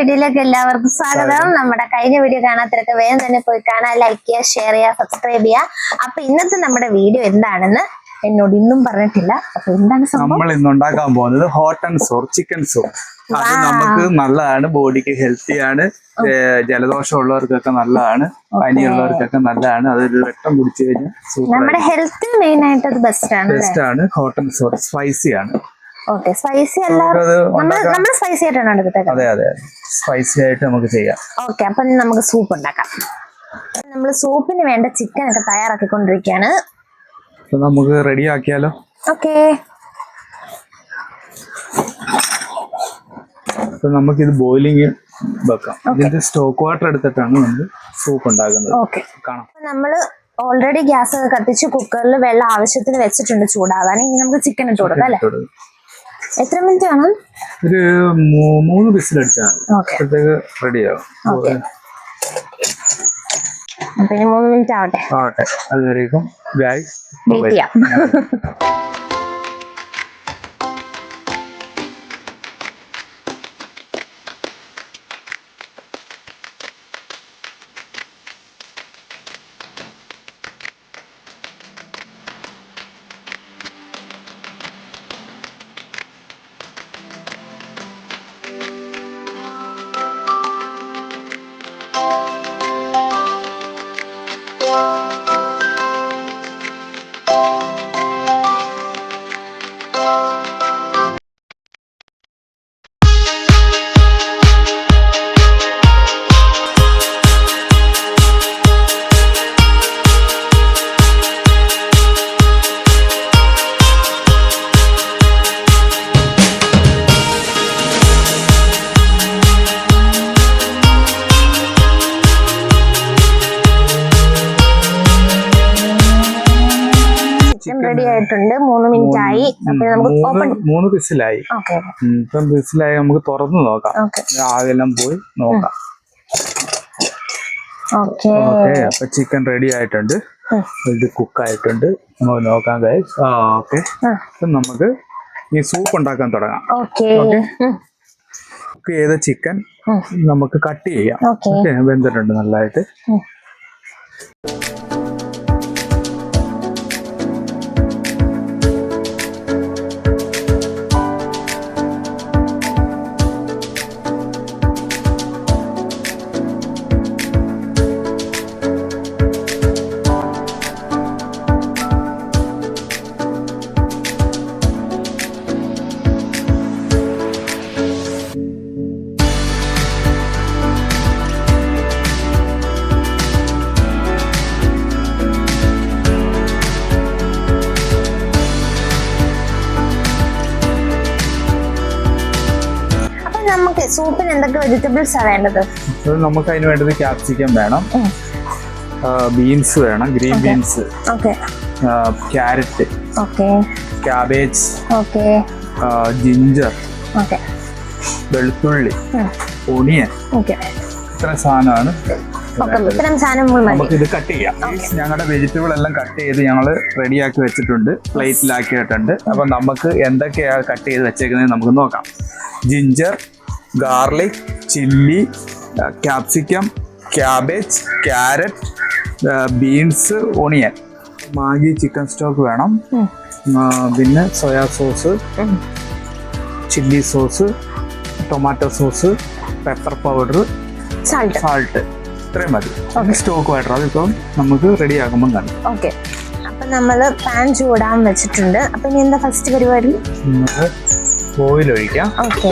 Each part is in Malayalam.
വീഡിയോയിലേക്ക് എല്ലാവർക്കും സ്വാഗതം. നമ്മുടെ കഴിഞ്ഞ വീഡിയോ കാണാത്തവരൊക്കെ വേഗം തന്നെ പോയി കാണാൻ, ലൈക്ക് ചെയ്യുക, ഷെയർ ചെയ്യുക, സബ്സ്ക്രൈബ് ചെയ്യുക. അപ്പൊ ഇന്നത്തെ നമ്മുടെ വീഡിയോ എന്താണെന്ന് എന്നോട് ഇന്നും പറഞ്ഞിട്ടില്ല. അപ്പൊ എന്താണ് നമ്മൾ ഇന്ന് ഉണ്ടാക്കാൻ പോകുന്നത് ഹോട്ട് ആൻഡ് സോർ ചിക്കൻ സോർ. അത് നമുക്ക് നല്ലതാണ്, ബോഡിക്ക് ഹെൽത്തിയാണ്, ജലദോഷം ഉള്ളവർക്കൊക്കെ നല്ലതാണ്, പനിയുള്ളവർക്കൊക്കെ നല്ലതാണ്. അതൊരു വെട്ടം കുടിച്ചു കഴിഞ്ഞാൽ നമ്മുടെ ഹെൽത്ത് മെയിൻ ആയിട്ട് അത് ബെസ്റ്റ് ആണ്. ഹോട്ട് ആൻഡ് സോർ സ്പൈസി ആണ്. സ്പൈസി നമ്മൾ സ്പൈസി ആയിട്ടാണ് എടുക്കുന്നത്. അതെ അതെ, സ്പൈസി ആയിട്ട് നമുക്ക് ചെയ്യാം. ഓക്കെ, അപ്പൊ നമുക്ക് സൂപ്പ് ഉണ്ടാക്കാം. നമ്മൾ സൂപ്പിന് വേണ്ട ചിക്കൻ ഒക്കെ തയ്യാറാക്കിക്കൊണ്ടിരിക്കുകയാണ്. നമുക്ക് റെഡി ആക്കിയാലോ? ഓക്കെ, നമുക്കിത് ബോയിലിംഗ് വെക്കാം. ഇതിന്റെ സ്റ്റോക്ക് വാട്ടർ എടുത്തിട്ടാണ് നമ്മൾ സൂപ്പ് ഉണ്ടാക്കുന്നത്. ഓക്കെ, നമ്മള് ഓൾറെഡി ഗ്യാസ് ഒക്കെ കത്തിച്ച് കുക്കറിൽ വെള്ളം ആവശ്യത്തിന് വെച്ചിട്ടുണ്ട് ചൂടാവാൻ. ഇനി നമുക്ക് ചിക്കൻ ഇട്ട് കൊടുക്കാം അല്ലേ? എത്ര മിനിറ്റ് വേണം? ഒരു 3 വിസിൽ അടിച്ചാൽ അപ്പോഴത്തേക്ക് റെഡിയാവും. അപ്പൊ ഇനി 3 മിനിറ്റ് ആവട്ടെ. അതുവരേക്കും ഗൈസ് വെയിറ്റ് ചെയ്യാം. റെഡി ആയിട്ടുണ്ട്. 3 മിനിറ്റ് ആയി. നമുക്ക് 3 വിസിലായി. ഇപ്പം വിസിലായി, നമുക്ക് തുറന്നു നോക്കാം. ആകെല്ലാം പോയി നോക്കാം. ഓക്കെ, അപ്പൊ ചിക്കൻ റെഡി ആയിട്ടുണ്ട്, ഇത് കുക്ക് ആയിട്ടുണ്ട്. നമുക്ക് നോക്കാം ഗൈസ്. ഓക്കെ, നമുക്ക് ഈ സൂപ്പ് ഉണ്ടാക്കാൻ തുടങ്ങാം. ഓക്കെ, കുക്ക് ചെയ്ത ചിക്കൻ നമുക്ക് കട്ട് ചെയ്യാം. വെന്തിട്ടുണ്ട് നല്ലതായിട്ട്. നമുക്ക് സൂപ്പിന് എന്തൊക്കെ വെജിറ്റബിൾസ് ആണ് വേണ്ടത്? നമുക്ക് അതിന് വേണ്ടത് ക്യാപ്സിക്കം വേണം, ബീൻസ് വേണം, green beans, carrot, cabbage, ginger, വെളുത്തുള്ളി, ഒണിയൻ, ഇത്ര സാധനമാണ്. നമുക്ക് ഇത് കട്ട് ചെയ്യാം. ഞങ്ങളുടെ വെജിറ്റബിൾ എല്ലാം കട്ട് ചെയ്ത് ഞങ്ങൾ റെഡിയാക്കി വെച്ചിട്ടുണ്ട്, പ്ലേറ്റിലാക്കിയിട്ടുണ്ട്. അപ്പൊ നമുക്ക് എന്തൊക്കെയാണ് കട്ട് ചെയ്ത് വെച്ചേക്കുന്നത് നമുക്ക് നോക്കാം. Ginger, garlic, chilli, capsicum, cabbage, carrot, beans, onion, Maggi chicken stock വേണം, പിന്നെ soya sauce, chilli sauce, tomato sauce, pepper powder, salt, ഇത്രയും മതി. സ്റ്റോക്ക് വാട്ടർ അതിപ്പം നമുക്ക് റെഡി ആക്കുമ്പോൾ കാണും. ഓക്കെ, അപ്പൊ നമ്മള് പാൻ ചൂടാൻ വെച്ചിട്ടുണ്ട്. അപ്പൊ ഇനി എന്താ ഫസ്റ്റ് പരിപാടി? നമുക്ക് ഓയിൽ ഒഴിക്കാം. ഓക്കെ,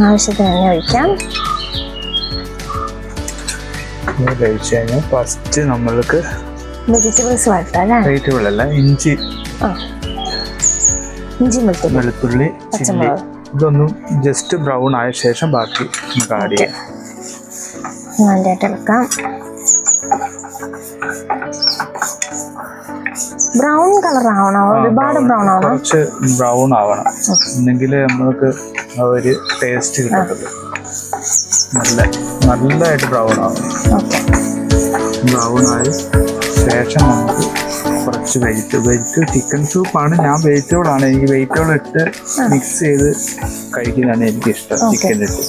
ആവശ്യത്തിന് തന്നെ ഒഴിക്കാം. ഒഴിച്ചു കഴിഞ്ഞാൽ ഫസ്റ്റ് നമ്മൾക്ക് വെജിറ്റബിൾസ് വഴറ്റാം. വെജിറ്റബിൾ അല്ല, ഇഞ്ചി, വെളുത്തുള്ളി, ചില്ലി, ഇതൊന്നും ജസ്റ്റ് ബ്രൗൺ ആയ ശേഷം ബാക്കി നമുക്ക് ആഡ് ചെയ്യാം. നന്നായിട്ട് എടുക്കാം. ബ്രൗൺ കളർ ആവണോ? ഒരുപാട് ബ്രൗൺ ആവണം? കുറച്ച് ബ്രൗൺ ആവണം, എന്നെങ്കിലേ നമ്മൾക്ക് ഒരു ടേസ്റ്റ് കിട്ടുന്നത്. നല്ലതായിട്ട് ബ്രൗൺ ആവണം. ബ്രൗൺ ആയി ശേഷം നമുക്ക് കുറച്ച് വെജിറ്റബിൾ ചിക്കൻ സൂപ്പാണ്. ഞാൻ വെജിറ്റബിളാണ്, എനിക്ക് വെജിറ്റബിൾ ഇട്ട് മിക്സ് ചെയ്ത് കഴിക്കുന്നതാണ് എനിക്കിഷ്ടം. ചിക്കൻ ഇട്ട്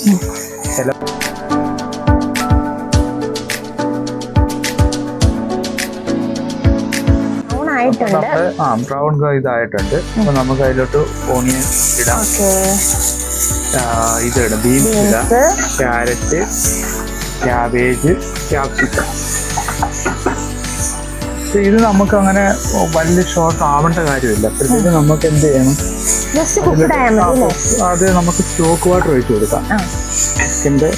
ചില ബ്രൗൺ ഇതായിട്ടുണ്ട്. അപ്പൊ നമുക്ക് അതിലോട്ട് ഓണിയൻ ഇടാം, ഇതിടാം, ബീൻസ് ഇടാം, ക്യാരറ്റ്, ക്യാബേജ്, ക്യാപ്സിക്കം. ഇത് നമുക്ക് അങ്ങനെ വലിയ ഷോർട്ട് ആവേണ്ട കാര്യമില്ല. അപ്പോഴത്തേക്ക് നമുക്ക് എന്ത് ചെയ്യണം, അത് നമുക്ക് സ്റ്റോക്ക് വാട്ടർ ഒഴിച്ചു കൊടുക്കാം. ചിക്കൻ്റെ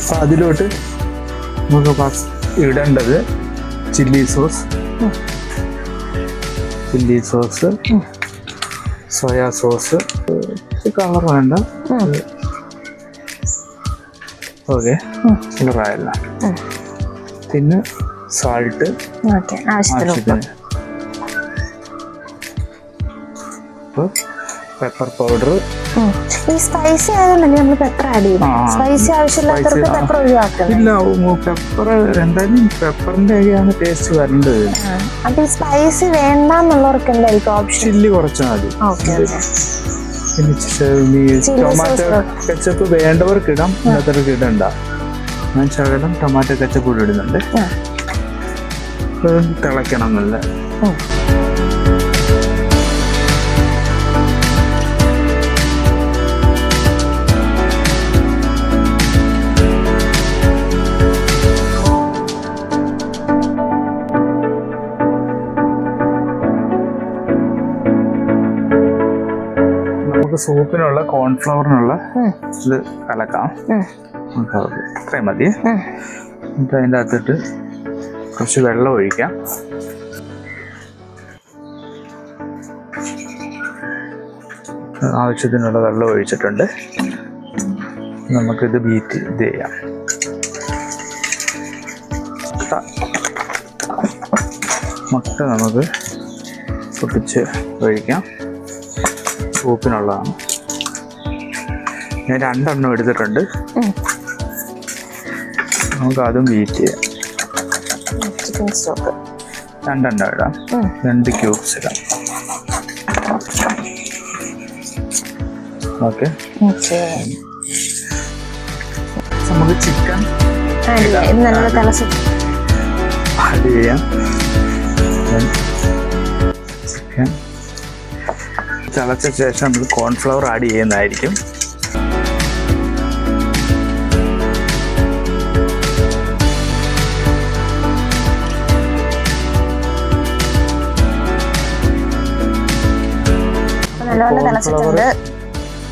അപ്പൊ അതിലോട്ട് നമുക്ക് ഇടേണ്ടത് chilli sauce, soya sauce, colour വേണ്ട, ഓക്കെ കളറായല്ല. പിന്നെ സാൾട്ട് ആവശ്യത്തിന്, പെപ്പർ പൗഡർ. ഈ സ്പൈസി ആയതുകൊണ്ടല്ലേ നമ്മൾ പെപ്പർ ആഡ് ചെയ്യും. സ്പൈസി ആവശ്യമില്ലാത്തവർക്ക് പെപ്പർ ഒഴിവാക്കണം. ഇല്ല, പെപ്പർ എന്തായാലും പെപ്പറിന്റെ ഒക്കെയാണ് ടേസ്റ്റ് വരേണ്ടത്. അപ്പൊ ഈ സ്പൈസി വേണ്ടെന്നുള്ളവർക്ക് എന്തായിരിക്കും ഓപ്ഷൻ? ചില്ലി കുറച്ച് മതി. ടൊമാറ്റോ കെച്ചപ്പ് വേണ്ടവർക്ക് ഇടാം, ഇല്ലാത്തവർക്ക് ഇടണ്ട. ഞാൻ ശകലം ടൊമാറ്റോ കെച്ചപ്പ് കൂടി ഇടുന്നുണ്ട്. തിളയ്ക്കണം നല്ല. നമുക്ക് സൂപ്പിനുള്ള കോൺഫ്ലവറിനുള്ള ഇത് കലക്കാം. ഇത്രയും മതി. എന്നിട്ട് അതിൻ്റെ അകത്തിട്ട് കുറച്ച് വെള്ളം ഒഴിക്കാം. ആവശ്യത്തിനുള്ള വെള്ളം ഒഴിച്ചിട്ടുണ്ട്. നമുക്കിത് ബീറ്റ് ചെയ്യാം. മുട്ട നമുക്ക് പൊട്ടിച്ച് ഒഴിക്കാം. സൂപ്പിനുള്ളതാണ്. ഞാൻ 2 എണ്ണം എടുത്തിട്ടുണ്ട്. നമുക്ക് അതും ബീറ്റ് ചെയ്യാം. 2 എണ്ണം ഇടാം, 2 ക്യൂബ്സ് ഇടാം. ഓക്കെ, നമുക്ക് ചിക്കൻ ആഡ് ചെയ്യാം. ചിക്കൻ തിളച്ച ശേഷം നമ്മൾ കോൺഫ്ലവർ ആഡ് ചെയ്യുന്നതായിരിക്കും.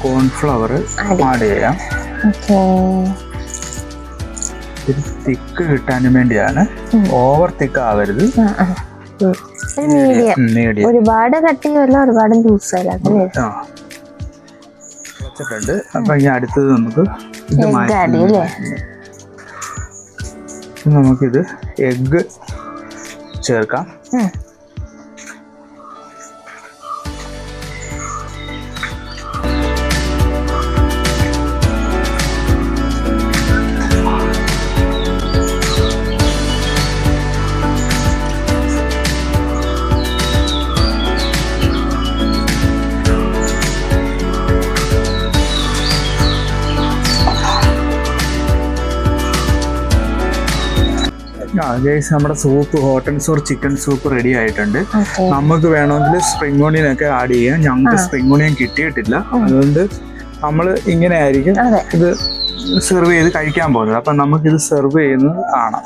കോൺഫ്ലവർ ആഡ് ചെയ്യാം. ഒരു തിക്ക് കിട്ടാനും വേണ്ടിയാണ്. ഓവർ തിക്ക് ആവരുത്, മീഡിയം. ഒരുപാട് കട്ടിയല്ല, ഒരുപാട് ജ്യൂസല്ല. വെച്ചിട്ടുണ്ട്. അപ്പൊ ഇനി അടുത്തത് നമുക്ക് നമുക്കിത് എഗ്ഗ് ചേർക്കാം. നമ്മുടെ soup, hot and sour chicken soup ready ആയിട്ടുണ്ട്. നമുക്ക് വേണമെങ്കിൽ സ്പ്രിംഗ് ഓണിയൻ ഒക്കെ ആഡ് ചെയ്യാം. ഞങ്ങൾക്ക് സ്പ്രിംഗ് ഓണിയൻ കിട്ടിയിട്ടില്ല, അതുകൊണ്ട് നമ്മൾ ഇങ്ങനെ ആയിരിക്കും ഇത് സെർവ് ചെയ്ത് കഴിക്കാൻ പോകുന്നത്. അപ്പം നമുക്കിത് സെർവ് ചെയ്യുന്നത് കാണാം.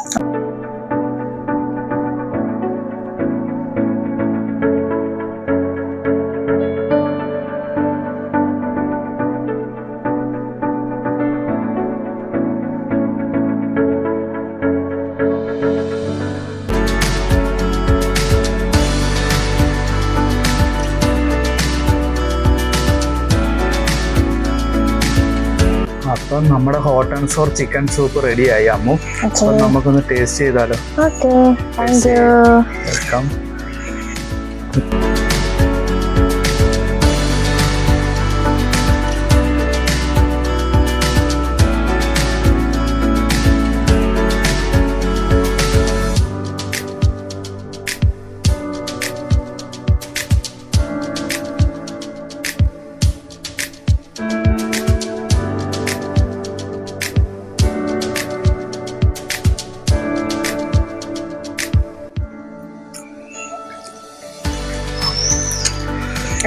അപ്പം നമ്മുടെ hot and sour chicken soup റെഡിയായി അമ്മു. അപ്പം നമുക്കൊന്ന് ടേസ്റ്റ് ചെയ്താലോ? വെൽക്കം.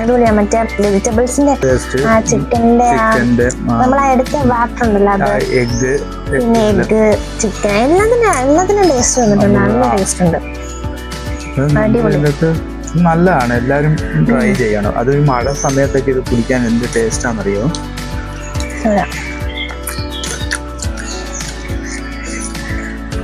അടിപൊളിയാ. മറ്റേ വെജിറ്റബിൾസിന്റെ ചിക്കന്റെ നമ്മൾ എടുത്ത വാട്ടർ ഉണ്ടല്ലോ അത്, എഗ്, പിന്നെ എഗ്, ചിക്കൻ എല്ലാത്തിനും ടേസ്റ്റ് വന്നിട്ടുണ്ട്. നല്ല ടേസ്റ്റ് ഉണ്ട്. നല്ലതാണ്. എല്ലാരും ട്രൈ ചെയ്യണം. അത് ഈ മഴ സമയത്തൊക്കെ ഇത് കുടിക്കാൻ എന്ത് ടേസ്റ്റ് ആണെന്നറിയോ?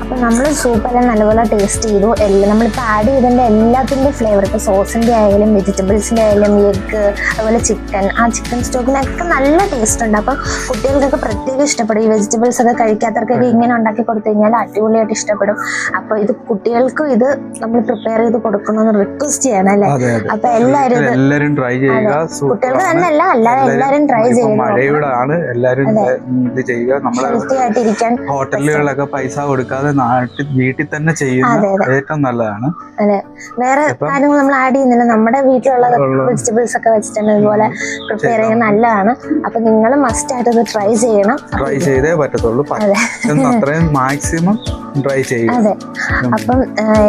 അപ്പൊ നമ്മൾ സൂപ്പെല്ലാം നല്ലപോലെ ടേസ്റ്റ് ചെയ്തു. എല്ലാം നമ്മളിപ്പോൾ ആഡ് ചെയ്തതിൻ്റെ എല്ലാത്തിൻ്റെ ഫ്ലേവർ, ഇപ്പോൾ സോസിൻ്റെ ആയാലും വെജിറ്റബിൾസിൻ്റെ ആയാലും എഗ്ഗ്, അതുപോലെ ചിക്കൻ, ആ ചിക്കൻ സ്റ്റോക്കിനൊക്കെ നല്ല ടേസ്റ്റ് ഉണ്ട്. അപ്പം കുട്ടികൾക്കൊക്കെ പ്രത്യേകം ഇഷ്ടപ്പെടും. ഈ വെജിറ്റബിൾസ് ഒക്കെ കഴിക്കാത്തവർക്കൊക്കെ ഇങ്ങനെ ഉണ്ടാക്കി കൊടുത്തു കഴിഞ്ഞാൽ അടിപൊളിയായിട്ട് ഇഷ്ടപ്പെടും. അപ്പോൾ ഇത് കുട്ടികൾക്കും ഇത് നമ്മൾ പ്രിപ്പയർ ചെയ്ത് കൊടുക്കണമെന്ന് റിക്വസ്റ്റ് ചെയ്യണം അല്ലേ? അപ്പൊ എല്ലാവരും ട്രൈ ചെയ്യുക. കുട്ടികൾക്ക് തന്നെയല്ല, അല്ലാതെ എല്ലാവരും ട്രൈ ചെയ്യുക. മഴയോടാണ് എല്ലാവരും ഇത് ചെയ്യുക. നമ്മളെ ഹെൽത്തി ആയിട്ടിരിക്കാൻ ഹോട്ടലുകളിലൊക്കെ പൈസ കൊടുക്കാതെ വീട്ടിൽ തന്നെ ചെയ്യുന്നത് ഏറ്റവും നല്ലതാണ്. അതെ, വേറെ കാര്യങ്ങൾ നമ്മൾ ആഡ് ചെയ്യുന്നില്ല. നമ്മുടെ വീട്ടിലുള്ള വെജിറ്റബിൾസ് ഒക്കെ വെച്ചിട്ട് ഇതുപോലെ പ്രിപ്പയർ ചെയ്യാൻ നല്ലതാണ്. അപ്പൊ നിങ്ങൾ മസ്റ്റ് ആയിട്ട് ഇത് ട്രൈ ചെയ്യണം. ട്രൈ ചെയ്തേ പറ്റത്തുള്ളൂ. അത്രയും മാക്സിമം ട്രൈ ചെയ്യും. അതെ, അപ്പം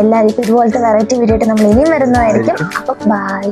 എല്ലാവരും ഇതുപോലത്തെ വെറൈറ്റി വീഡിയോ ആയിട്ട് നമ്മൾ ഇനിയും വരുന്നതായിരിക്കും. അപ്പൊ ബൈ.